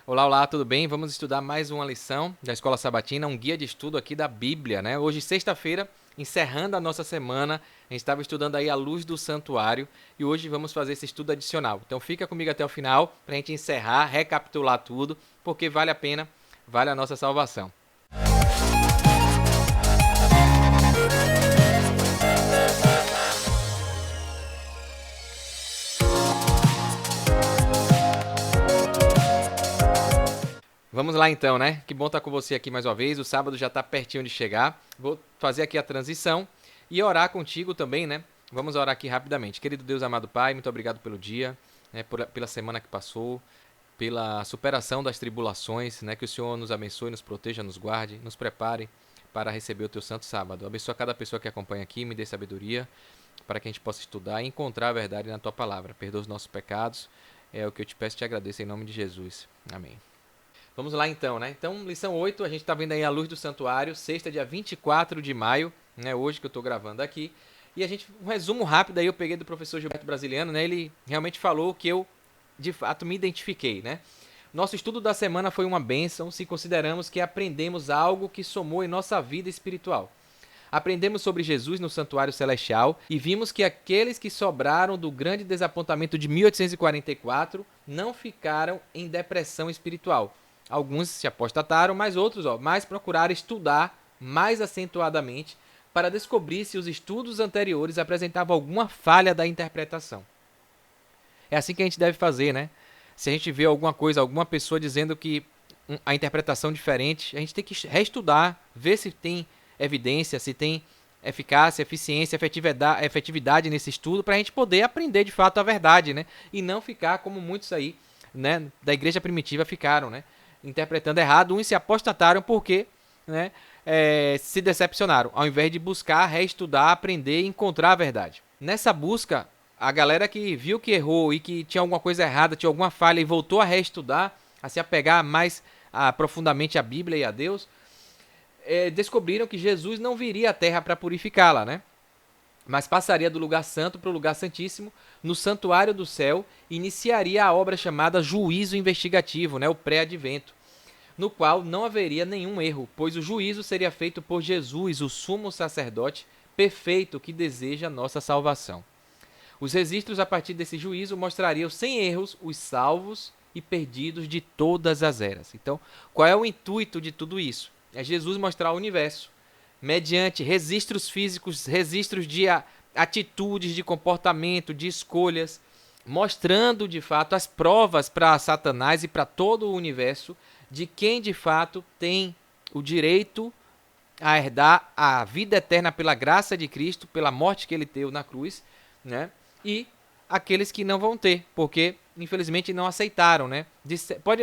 Olá, olá, tudo bem? Vamos estudar mais uma lição da Escola Sabatina, um guia de estudo aqui da Bíblia, né? Hoje, sexta-feira, encerrando a nossa semana, a gente estava estudando aí a luz do santuário e hoje vamos fazer esse estudo adicional. Então fica comigo até o final para a gente encerrar, recapitular tudo, porque vale a pena, vale a nossa salvação. Vamos lá então, né? Que bom estar com você aqui mais uma vez. O sábado já está pertinho de chegar. Vou fazer aqui a transição e orar contigo também, né? Vamos orar aqui rapidamente. Querido Deus, amado Pai, muito obrigado pelo dia, né? Pela semana que passou, pela superação das tribulações, né? Que o Senhor nos abençoe, nos proteja, nos guarde, nos prepare para receber o teu santo sábado. Abençoa cada pessoa que acompanha aqui, me dê sabedoria para que a gente possa estudar e encontrar a verdade na tua palavra. Perdoa os nossos pecados. É o que eu te peço e te agradeço em nome de Jesus. Amém. Vamos lá então, né? Então, lição 8, a gente está vendo aí a luz do santuário, sexta, dia 24 de maio, né? Hoje que eu estou gravando aqui. E a gente, um resumo rápido aí, eu peguei do professor Gilberto Brasiliano, né? Ele realmente falou que eu, de fato, me identifiquei, né? Nosso estudo da semana foi uma bênção, se consideramos que aprendemos algo que somou em nossa vida espiritual. Aprendemos sobre Jesus no santuário celestial e vimos que aqueles que sobraram do grande desapontamento de 1844 não ficaram em depressão espiritual. Alguns se apostataram, mas outros mais procuraram estudar mais acentuadamente para descobrir se os estudos anteriores apresentavam alguma falha da interpretação. É assim que a gente deve fazer, né? Se a gente vê alguma coisa, alguma pessoa dizendo que a interpretação é diferente, a gente tem que reestudar, ver se tem evidência, se tem eficácia, eficiência, efetividade nesse estudo, para a gente poder aprender de fato a verdade, né? E não ficar como muitos aí, né, da igreja primitiva ficaram, né? Interpretando errado, uns se apostataram porque, né, se decepcionaram, ao invés de buscar, reestudar, aprender e encontrar a verdade. Nessa busca, a galera que viu que errou e que tinha alguma coisa errada, tinha alguma falha e voltou a reestudar, a se apegar mais profundamente à Bíblia e a Deus, descobriram que Jesus não viria à Terra para purificá-la, né? Mas passaria do lugar santo para o lugar santíssimo, no santuário do céu, e iniciaria a obra chamada juízo investigativo, né, o pré-advento, no qual não haveria nenhum erro, pois o juízo seria feito por Jesus, o sumo sacerdote perfeito que deseja nossa salvação. Os registros a partir desse juízo mostrariam sem erros os salvos e perdidos de todas as eras. Então, qual é o intuito de tudo isso? É Jesus mostrar o universo mediante registros físicos, registros de atitudes, de comportamento, de escolhas, mostrando de fato as provas para Satanás e para todo o universo de quem de fato tem o direito a herdar a vida eterna pela graça de Cristo, pela morte que ele teve na cruz, né? E aqueles que não vão ter, porque infelizmente não aceitaram, né?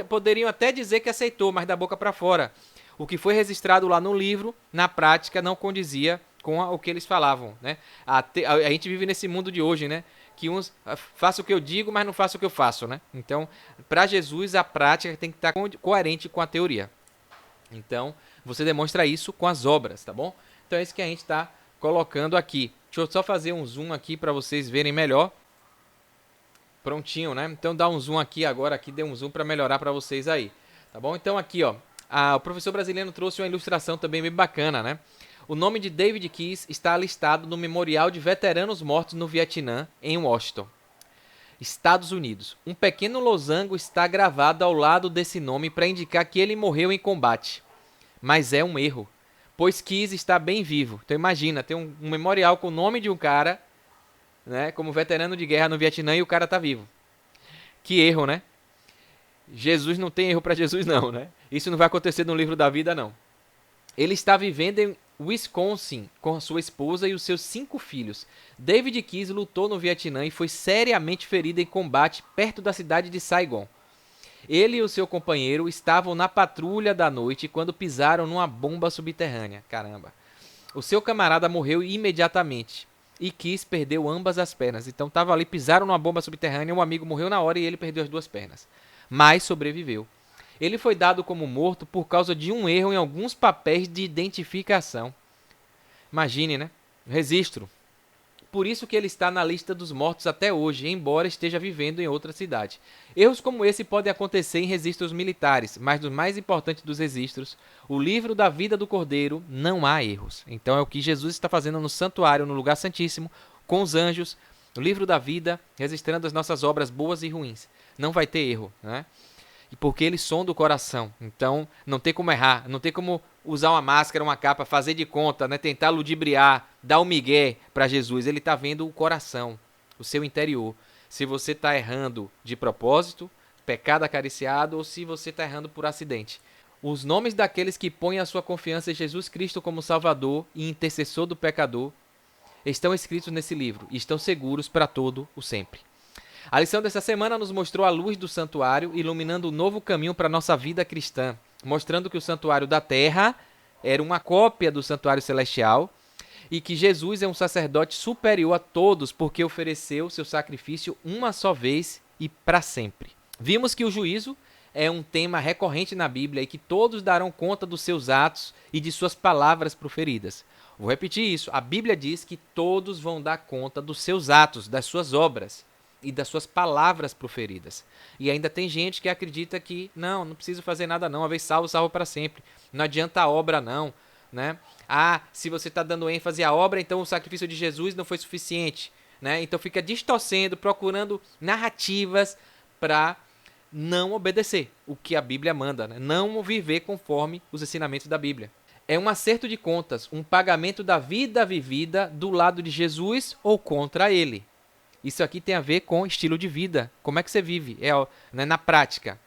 Poderiam até dizer que aceitou, mas da boca para fora. O que foi registrado lá no livro, na prática, não condizia com o que eles falavam, né? A gente vive nesse mundo de hoje, né? Que uns façam o que eu digo, mas não façam o que eu faço, né? Então, para Jesus, a prática tem que estar coerente com a teoria. Então, você demonstra isso com as obras, tá bom? Então, é isso que a gente está colocando aqui. Deixa eu só fazer um zoom aqui para vocês verem melhor. Prontinho, né? Então, dá um zoom aqui agora, aqui deu um zoom para melhorar para vocês aí, tá bom? Então, aqui, ó, o professor brasileiro trouxe uma ilustração também bem bacana, né? O nome de David Keyes está listado no Memorial de Veteranos Mortos no Vietnã, em Washington, Estados Unidos. Um pequeno losango está gravado ao lado desse nome para indicar que ele morreu em combate. Mas é um erro, pois Keyes está bem vivo. Então imagina, tem um memorial com o nome de um cara, né, como veterano de guerra no Vietnã e o cara tá vivo. Que erro, né? Jesus não tem erro para Jesus não, né? Isso não vai acontecer no livro da vida, não. Ele está vivendo em Wisconsin com sua esposa e os seus 5 filhos. David Keyes lutou no Vietnã e foi seriamente ferido em combate perto da cidade de Saigon. Ele e o seu companheiro estavam na patrulha da noite quando pisaram numa bomba subterrânea. Caramba. O seu camarada morreu imediatamente e Keyes perdeu ambas as pernas. Então estava ali, pisaram numa bomba subterrânea, um amigo morreu na hora e ele perdeu as 2 pernas. Mas sobreviveu. Ele foi dado como morto por causa de um erro em alguns papéis de identificação. Imagine, né? Registro. por isso que ele está na lista dos mortos até hoje, embora esteja vivendo em outra cidade. Erros como esse podem acontecer em registros militares, mas no mais importante dos registros, o livro da vida do Cordeiro, não há erros. Então é o que Jesus está fazendo no santuário, no lugar santíssimo, com os anjos, o livro da vida, registrando as nossas obras boas e ruins. Não vai ter erro, né? E porque ele sonda o coração. Então, não tem como errar, não tem como usar uma máscara, uma capa, fazer de conta, né? Tentar ludibriar, dar um migué para Jesus. Ele está vendo o coração, o seu interior. Se você está errando de propósito, pecado acariciado, ou se você está errando por acidente. Os nomes daqueles que põem a sua confiança em Jesus Cristo como Salvador e intercessor do pecador estão escritos nesse livro e estão seguros para todo o sempre. A lição dessa semana nos mostrou a luz do santuário, iluminando um novo caminho para a nossa vida cristã, mostrando que o santuário da terra era uma cópia do santuário celestial e que Jesus é um sacerdote superior a todos porque ofereceu seu sacrifício uma só vez e para sempre. Vimos que o juízo é um tema recorrente na Bíblia e que todos darão conta dos seus atos e de suas palavras proferidas. Vou repetir isso. A Bíblia diz que todos vão dar conta dos seus atos, das suas obras e das suas palavras proferidas. E ainda tem gente que acredita que não preciso fazer nada não, uma vez salvo, salvo para sempre. Não adianta a obra não, né? Se você está dando ênfase à obra, então o sacrifício de Jesus não foi suficiente, né? Então fica distorcendo, procurando narrativas para não obedecer o que a Bíblia manda, né? Não viver conforme os ensinamentos da Bíblia. É um acerto de contas, um pagamento da vida vivida do lado de Jesus ou contra ele. Isso aqui tem a ver com estilo de vida. Como é que você vive? Né, na prática.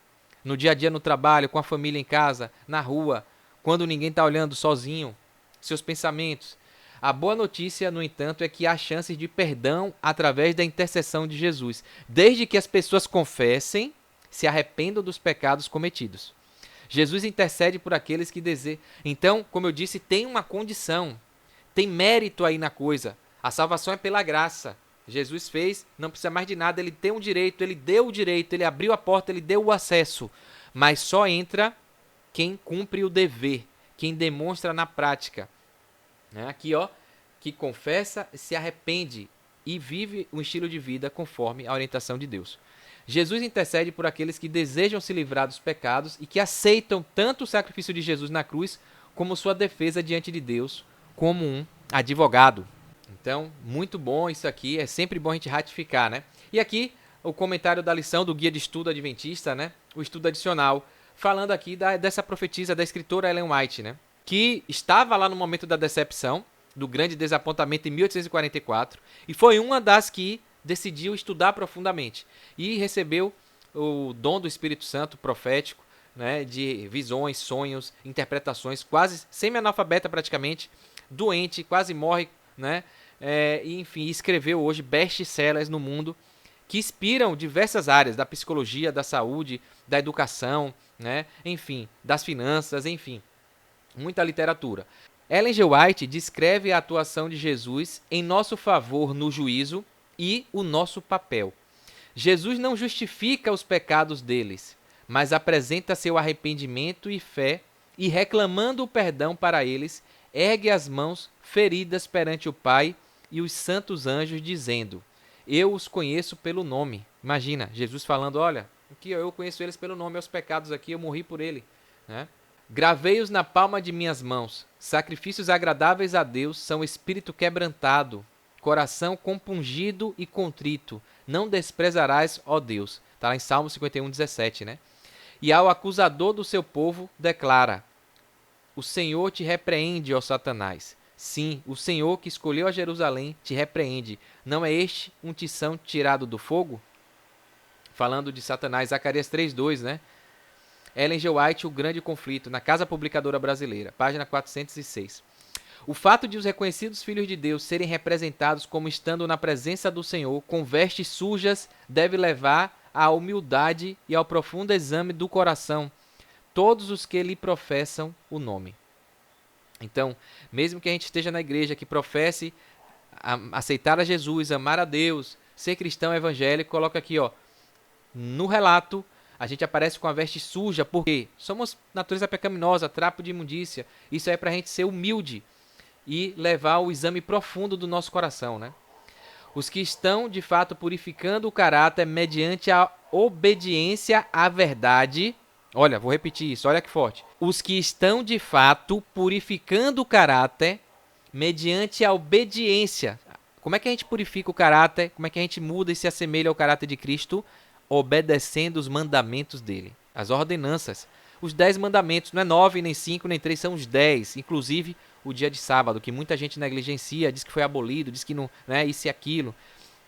No dia a dia, no trabalho, com a família em casa, na rua, quando ninguém está olhando, sozinho. Seus pensamentos. A boa notícia, no entanto, é que há chances de perdão através da intercessão de Jesus. Desde que as pessoas confessem, se arrependam dos pecados cometidos. Jesus intercede por aqueles que desejam. Então, como eu disse, tem uma condição. Tem mérito aí na coisa. A salvação é pela graça. Jesus fez, não precisa mais de nada, ele tem um direito, ele deu o direito, ele abriu a porta, ele deu o acesso. Mas só entra quem cumpre o dever, quem demonstra na prática. Aqui, que confessa, se arrepende e vive um estilo de vida conforme a orientação de Deus. Jesus intercede por aqueles que desejam se livrar dos pecados e que aceitam tanto o sacrifício de Jesus na cruz como sua defesa diante de Deus como um advogado. Então, muito bom isso aqui, é sempre bom a gente ratificar, né? E aqui, o comentário da lição do Guia de Estudo Adventista, né? O estudo adicional, falando aqui dessa profetisa, da escritora Ellen White, né? Que estava lá no momento da decepção, do grande desapontamento em 1844, e foi uma das que decidiu estudar profundamente e recebeu o dom do Espírito Santo profético, né? De visões, sonhos, interpretações, quase semi-analfabeta praticamente, doente, quase morre, né? E, enfim, escreveu hoje best-sellers no mundo que inspiram diversas áreas da psicologia, da saúde, da educação, né? Enfim, das finanças, enfim, muita literatura. Ellen G. White descreve a atuação de Jesus em nosso favor no juízo e o nosso papel. Jesus não justifica os pecados deles, mas apresenta seu arrependimento e fé e, reclamando o perdão para eles, ergue as mãos feridas perante o Pai e os santos anjos, dizendo: eu os conheço pelo nome. Imagina, Jesus falando: olha, aqui eu conheço eles pelo nome, os pecados aqui, eu morri por ele, né? Gravei-os na palma de minhas mãos. Sacrifícios agradáveis a Deus são espírito quebrantado, coração compungido e contrito. Não desprezarás, ó Deus. Está lá em Salmo 51:17, né? E ao acusador do seu povo declara: o Senhor te repreende, ó Satanás. Sim, o Senhor que escolheu a Jerusalém te repreende. Não é este um tição tirado do fogo? Falando de Satanás, Zacarias 3:2, né? Ellen G. White, O Grande Conflito, na Casa Publicadora Brasileira, página 406. O fato de os reconhecidos filhos de Deus serem representados como estando na presença do Senhor com vestes sujas deve levar à humildade e ao profundo exame do coração todos os que lhe professam o nome. Então, mesmo que a gente esteja na igreja, que professe aceitar a Jesus, amar a Deus, ser cristão evangélico, coloca aqui, no relato, a gente aparece com a veste suja, porque somos natureza pecaminosa, trapo de imundícia. Isso é para a gente ser humilde e levar o exame profundo do nosso coração, né? Os que estão, de fato, purificando o caráter mediante a obediência à verdade. Olha, vou repetir isso, olha que forte. Os que estão, de fato, purificando o caráter mediante a obediência. Como é que a gente purifica o caráter? Como é que a gente muda e se assemelha ao caráter de Cristo? Obedecendo os mandamentos dele, as ordenanças. Os 10 mandamentos, não é 9, nem 5, nem 3, são os 10. Inclusive o dia de sábado, que muita gente negligencia, diz que foi abolido, diz que não, né, isso e aquilo.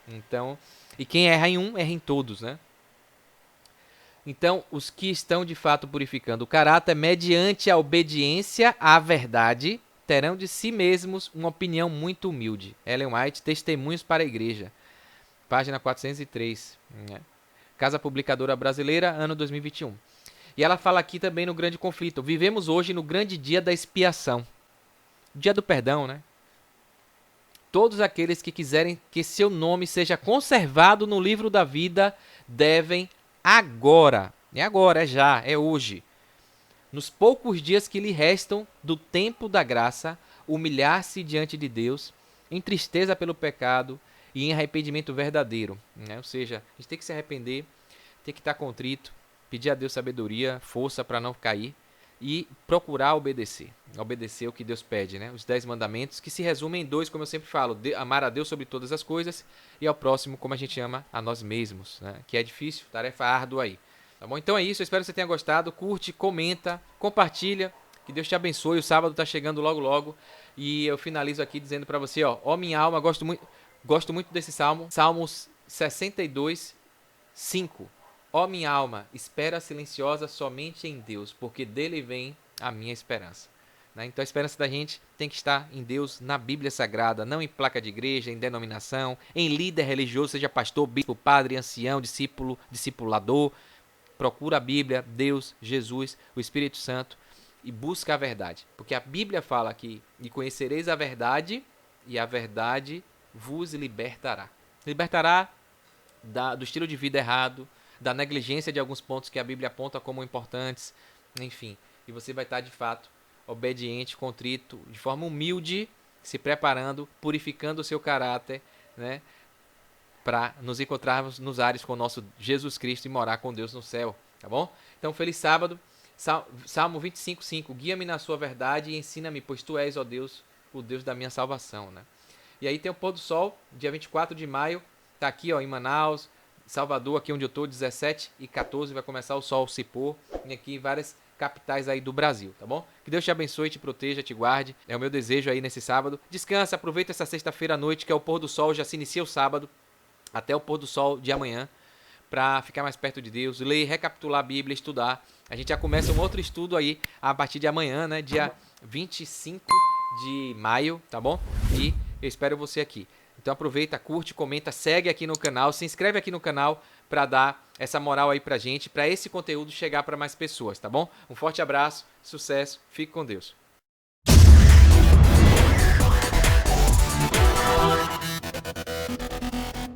Então, e quem erra em um, erra em todos, né? Então, os que estão de fato purificando o caráter mediante a obediência à verdade, terão de si mesmos uma opinião muito humilde. Ellen White, Testemunhos para a Igreja, página 403. Né? Casa Publicadora Brasileira, ano 2021. E ela fala aqui também no grande conflito. Vivemos hoje no grande dia da expiação. Dia do perdão, né? Todos aqueles que quiserem que seu nome seja conservado no livro da vida devem agora, é já, é hoje, nos poucos dias que lhe restam do tempo da graça, humilhar-se diante de Deus, em tristeza pelo pecado e em arrependimento verdadeiro. Né? Ou seja, a gente tem que se arrepender, tem que estar contrito, pedir a Deus sabedoria, força para não cair e procurar obedecer o que Deus pede, né? Os 10 mandamentos, que se resumem em 2, como eu sempre falo, amar a Deus sobre todas as coisas e ao próximo como a gente ama a nós mesmos, né? Que é difícil, tarefa árdua aí, tá bom? Então é isso, eu espero que você tenha gostado, curte, comenta, compartilha, que Deus te abençoe, o sábado tá chegando logo logo e eu finalizo aqui dizendo para você, ó minha alma, gosto muito desse salmo, Salmos 62, 5. Ó minha alma, espera silenciosa somente em Deus, porque dele vem a minha esperança. Né? Então a esperança da gente tem que estar em Deus, na Bíblia Sagrada, não em placa de igreja, em denominação, em líder religioso, seja pastor, bispo, padre, ancião, discípulo, discipulador. Procura a Bíblia, Deus, Jesus, o Espírito Santo e busca a verdade. Porque a Bíblia fala que e conhecereis a verdade e a verdade vos libertará. Libertará do estilo de vida errado, da negligência de alguns pontos que a Bíblia aponta como importantes, enfim. E você vai estar, de fato, obediente, contrito, de forma humilde, se preparando, purificando o seu caráter, né, para nos encontrarmos nos ares com o nosso Jesus Cristo e morar com Deus no céu, tá bom? Então, feliz sábado. Salmo 25:5. Guia-me na sua verdade e ensina-me, pois tu és, ó Deus, o Deus da minha salvação, né? E aí tem o pôr do sol, dia 24 de maio, tá aqui, ó, em Manaus, Salvador, aqui onde eu estou, 17 e 14, vai começar o sol se pôr, e aqui em várias capitais aí do Brasil, tá bom? Que Deus te abençoe, te proteja, te guarde, é o meu desejo aí nesse sábado. Descansa, aproveita essa sexta-feira à noite, que é o pôr do sol, já se inicia o sábado, até o pôr do sol de amanhã, para ficar mais perto de Deus, ler, recapitular a Bíblia, estudar. A gente já começa um outro estudo aí a partir de amanhã, né, dia 25 de maio, tá bom? E eu espero você aqui. Então aproveita, curte, comenta, segue aqui no canal, se inscreve aqui no canal para dar essa moral aí pra gente, para esse conteúdo chegar para mais pessoas, tá bom? Um forte abraço, sucesso, fique com Deus.